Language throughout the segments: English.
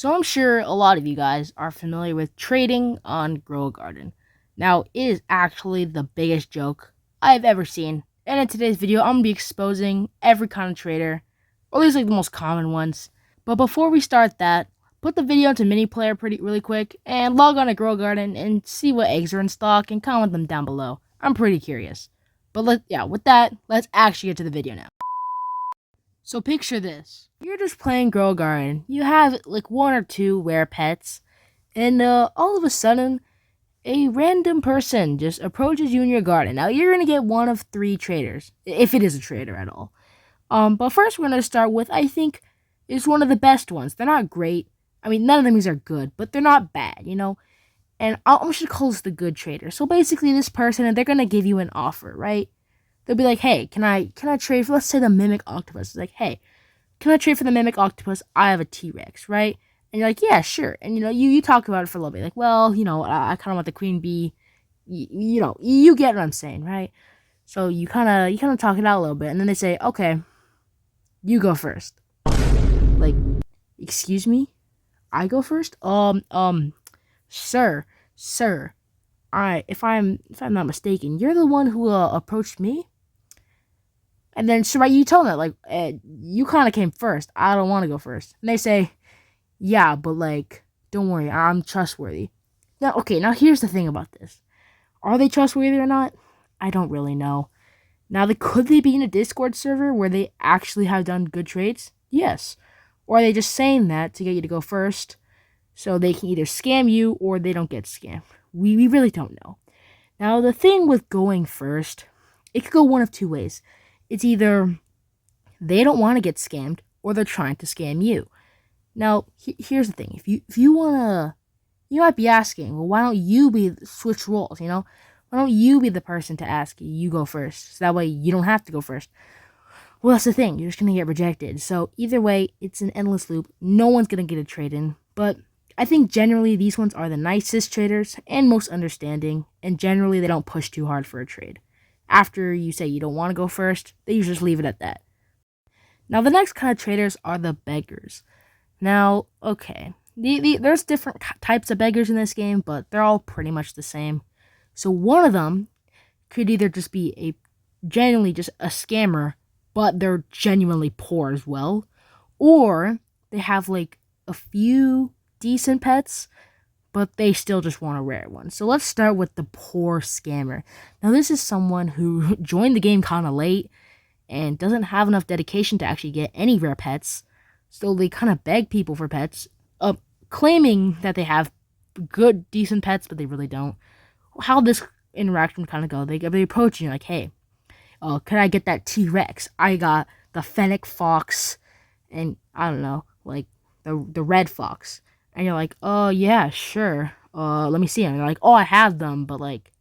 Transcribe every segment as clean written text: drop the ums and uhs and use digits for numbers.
So I'm sure a lot of you guys are familiar with trading on Grow a Garden. Now, it is actually the biggest joke I've ever seen. And in today's video, I'm going to be exposing every kind of trader, or at least like the most common ones. But before we start that, put the video into mini player really quick and log on to Grow a Garden and see what eggs are in stock and comment them down below. I'm pretty curious. But with that, let's actually get to the video now. So picture this. You're just playing Grow a Garden. You have like one or two rare pets. And all of a sudden, a random person just approaches you in your garden. Now, you're going to get one of three traders. If it is a trader at all. But first we're going to start with, I think, is one of the best ones. They're not great. I mean, none of them are good. But they're not bad, you know? And I'm just going to call this the good trader. So basically, this person, and they're going to give you an offer, right? They'll be like, hey, can I trade for, let's say, the Mimic Octopus? It's like, hey, can I trade for the Mimic Octopus? I have a T-Rex, right? And you're like, yeah, sure. And, you talk about it for a little bit. Like, well, I kind of want the Queen Bee. You get what I'm saying, right? So you kind of talk it out a little bit. And then they say, okay, you go first. Like, excuse me? I go first? Sir. Alright, if I'm not mistaken, you're the one who approached me? And then, so right, you tell them that, like, you kind of came first. I don't want to go first. And they say, yeah, but, like, don't worry, I'm trustworthy. Now, okay, now here's the thing about this. Are they trustworthy or not? I don't really know. Now, could they be in a Discord server where they actually have done good trades? Yes. Or are they just saying that to get you to go first so they can either scam you or they don't get scammed? We really don't know. Now, the thing with going first, it could go one of two ways. It's either they don't want to get scammed or they're trying to scam you. Now, here's the thing. If you want to, you might be asking, well, why don't you switch roles, Why don't you be the person to ask you go first? So that way you don't have to go first. Well, that's the thing. You're just going to get rejected. So either way, it's an endless loop. No one's going to get a trade in. But I think generally these ones are the nicest traders and most understanding. And generally they don't push too hard for a trade. After you say you don't want to go first, they usually just leave it at that. Now, the next kind of traders are the beggars. Now, okay, there's different types of beggars in this game, but they're all pretty much the same. So one of them could either just be genuinely just a scammer, but they're genuinely poor as well, or they have like a few decent pets, but they still just want a rare one. So let's start with the poor scammer. Now, this is someone who joined the game kind of late and doesn't have enough dedication to actually get any rare pets. So they kind of beg people for pets, claiming that they have good, decent pets, but they really don't. How this interaction would kind of go, they approach you like, hey, can I get that T-Rex? I got the fennec fox and, I don't know, like the red fox. And you're like, oh, yeah, sure. Let me see them. And they're like, oh, I have them, but, like,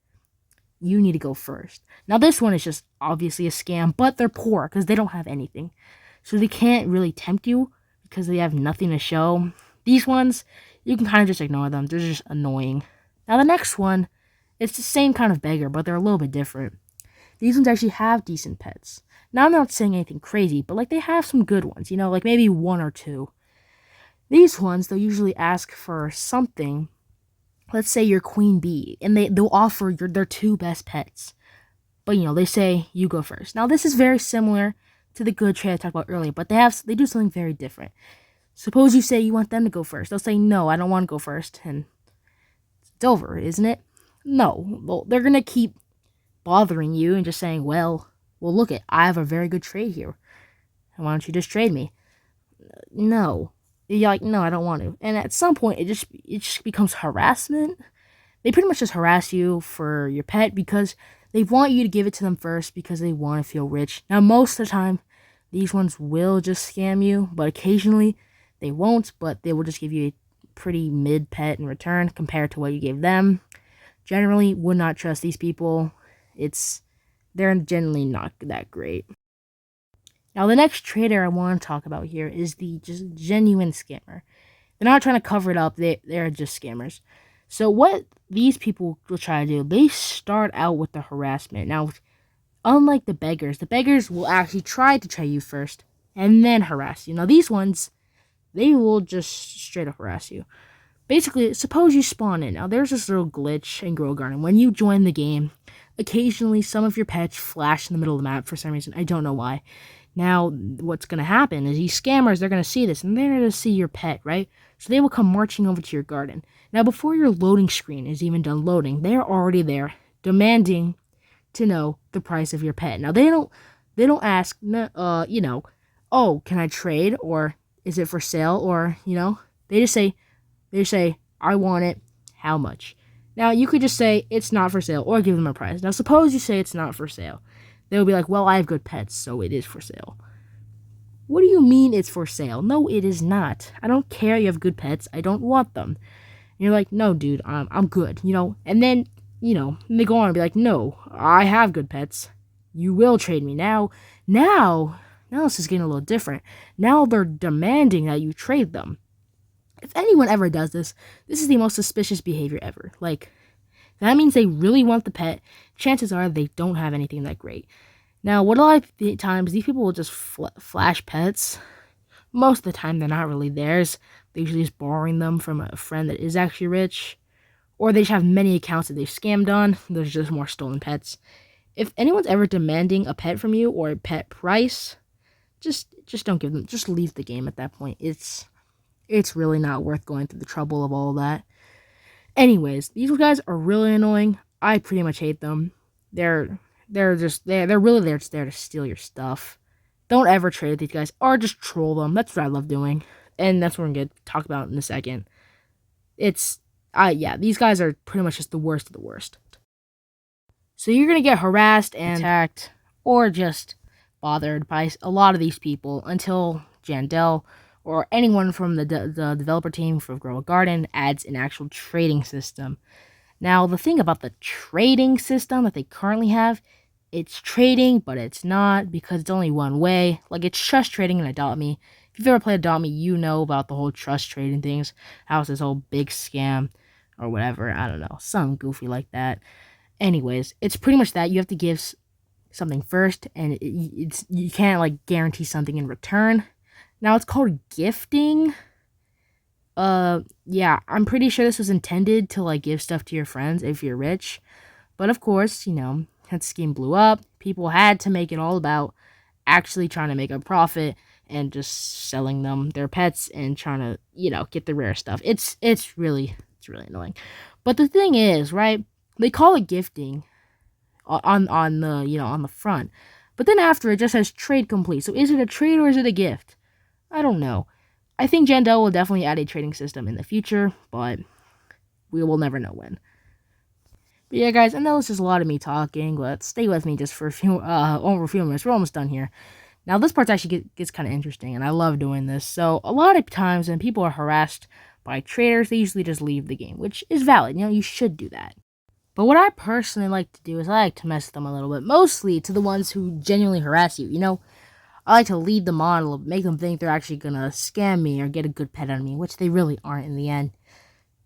you need to go first. Now, this one is just obviously a scam, but they're poor because they don't have anything. So they can't really tempt you because they have nothing to show. These ones, you can kind of just ignore them. They're just annoying. Now, the next one, it's the same kind of beggar, but they're a little bit different. These ones actually have decent pets. Now, I'm not saying anything crazy, but, like, they have some good ones, like maybe one or two. These ones, they'll usually ask for something. Let's say your Queen Bee, and they'll offer their two best pets. But, they say, you go first. Now, this is very similar to the good trade I talked about earlier, but they do something very different. Suppose you say you want them to go first. They'll say, no, I don't want to go first, and it's over, isn't it? No, well, they're going to keep bothering you and just saying, well, look I have a very good trade here. Why don't you just trade me? No. You're like, no, I don't want to. And at some point, it just becomes harassment. They pretty much just harass you for your pet because they want you to give it to them first because they want to feel rich. Now, most of the time, these ones will just scam you, but occasionally they won't, but they will just give you a pretty mid pet in return compared to what you gave them. Generally, would not trust these people. They're generally not that great. Now, the next trader I want to talk about here is the just genuine scammer. They're not trying to cover it up. They're just scammers. So what these people will try to do, they start out with the harassment. Now, unlike the beggars will actually try to trade you first and then harass you. Now, these ones, they will just straight up harass you. Basically, suppose you spawn in. Now, there's this little glitch in Grow Garden. When you join the game, occasionally some of your pets flash in the middle of the map for some reason. I don't know why. Now, what's going to happen is these scammers, they're going to see this, and they're going to see your pet, right? So they will come marching over to your garden. Now, before your loading screen is even done loading, they're already there, demanding to know the price of your pet. Now, they don't ask, oh, can I trade, or is it for sale, or, they just say, I want it, how much? Now, you could just say, it's not for sale, or give them a price. Now, suppose you say it's not for sale. They'll be like, well, I have good pets, so it is for sale. What do you mean it's for sale? No, it is not. I don't care you have good pets. I don't want them. And you're like, no, dude, I'm good, And then, they go on and be like, no, I have good pets. You will trade me. Now this is getting a little different. Now they're demanding that you trade them. If anyone ever does this, this is the most suspicious behavior ever. Like, that means they really want the pet. Chances are they don't have anything that great. Now, what a lot of times, these people will just flash pets. Most of the time, they're not really theirs. They're usually just borrowing them from a friend that is actually rich. Or they just have many accounts that they've scammed on. There's just more stolen pets. If anyone's ever demanding a pet from you or a pet price, just don't give them. Just leave the game at that point. It's really not worth going through the trouble of all that. Anyways, these guys are really annoying. I pretty much hate them. They're really there to steal your stuff. Don't ever trade with these guys, or just troll them. That's what I love doing, and that's what we're gonna talk about in a second. These guys are pretty much just the worst of the worst. So you're gonna get harassed and attacked, or just bothered by a lot of these people until Jandel or anyone from the developer team for Grow a Garden adds an actual trading system. Now, the thing about the trading system that they currently have, it's trading, but it's not, because it's only one way. Like, it's trust trading in Adopt Me. If you've ever played Adopt Me, you know about the whole trust trading things. How it's this whole big scam, or whatever, I don't know, something goofy like that. Anyways, it's pretty much that. You have to give something first, and you can't, like, guarantee something in return. Now, it's called gifting. Yeah, I'm pretty sure this was intended to, like, give stuff to your friends if you're rich. But, of course, that scheme blew up. People had to make it all about actually trying to make a profit and just selling them their pets and trying to, get the rare stuff. It's really annoying. But the thing is, right, they call it gifting on the front. But then after, it just says trade complete. So is it a trade or is it a gift? I don't know. I think Jandel will definitely add a trading system in the future, but we will never know when. But yeah, guys, I know this is a lot of me talking, but stay with me just for over a few minutes. We're almost done here. Now, this part actually gets kind of interesting, and I love doing this. So, a lot of times when people are harassed by traders, they usually just leave the game, which is valid. You should do that. But what I personally like to do is I like to mess with them a little bit, mostly to the ones who genuinely harass you. I like to lead them on, make them think they're actually gonna scam me or get a good pet out of me, which they really aren't in the end.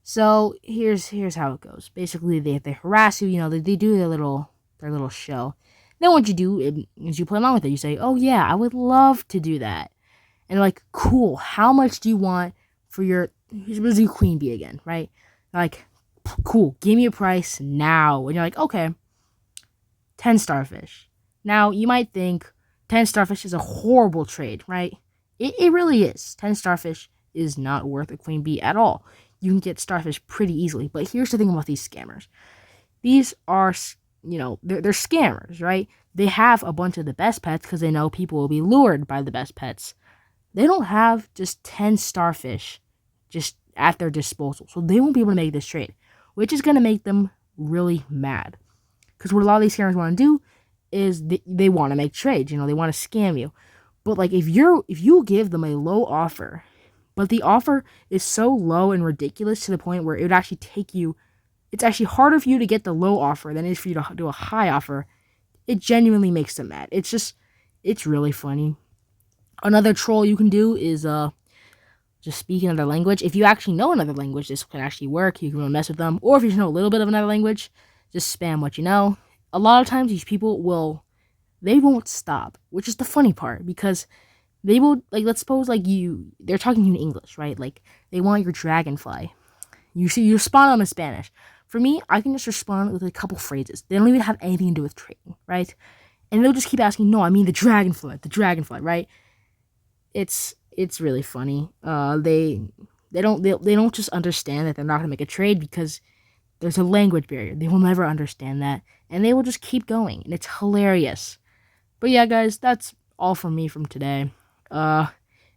So here's how it goes. Basically, they harass you. They do their little show. Then what you do is you play along with it. You say, "Oh yeah, I would love to do that," and they're like, "Cool. How much do you want for your queen bee again?" Right? Like, cool. Give me a price now. And you're like, okay, 10 starfish. Now you might think 10 starfish is a horrible trade, right? It really is. 10 starfish is not worth a queen bee at all. You can get starfish pretty easily. But here's the thing about these scammers. These are, they're scammers, right? They have a bunch of the best pets because they know people will be lured by the best pets. They don't have just 10 starfish just at their disposal. So they won't be able to make this trade, which is going to make them really mad. Because what a lot of these scammers want to do is they want to make trades. They want to scam you. But like if you give them a low offer, but the offer is so low and ridiculous to the point where it would actually take you, it's actually harder for you to get the low offer than it is for you to do a high offer. It genuinely makes them mad. It's really funny. Another troll you can do is just speak another language. If you actually know another language, this can actually work. You can really mess with them. Or if you know a little bit of another language, just spam what you know. A lot of times these people won't stop, which is the funny part, because They will, like, let's suppose, like, they're talking to you in English, right? Like, they want your dragonfly. You respond on in Spanish. For me, I can just respond with a couple phrases. They don't even have anything to do with trading, right? And they'll just keep asking, no, I mean the dragonfly, right? It's really funny. They don't just understand that they're not gonna make a trade because there's a language barrier. They will never understand that, and they will just keep going, and it's hilarious. But yeah, guys, that's all from me from today. Uh,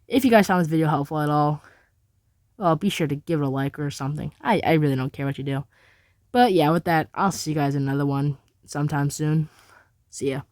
if you guys found this video helpful at all, be sure to give it a like or something. I really don't care what you do. But yeah, with that, I'll see you guys in another one sometime soon. See ya.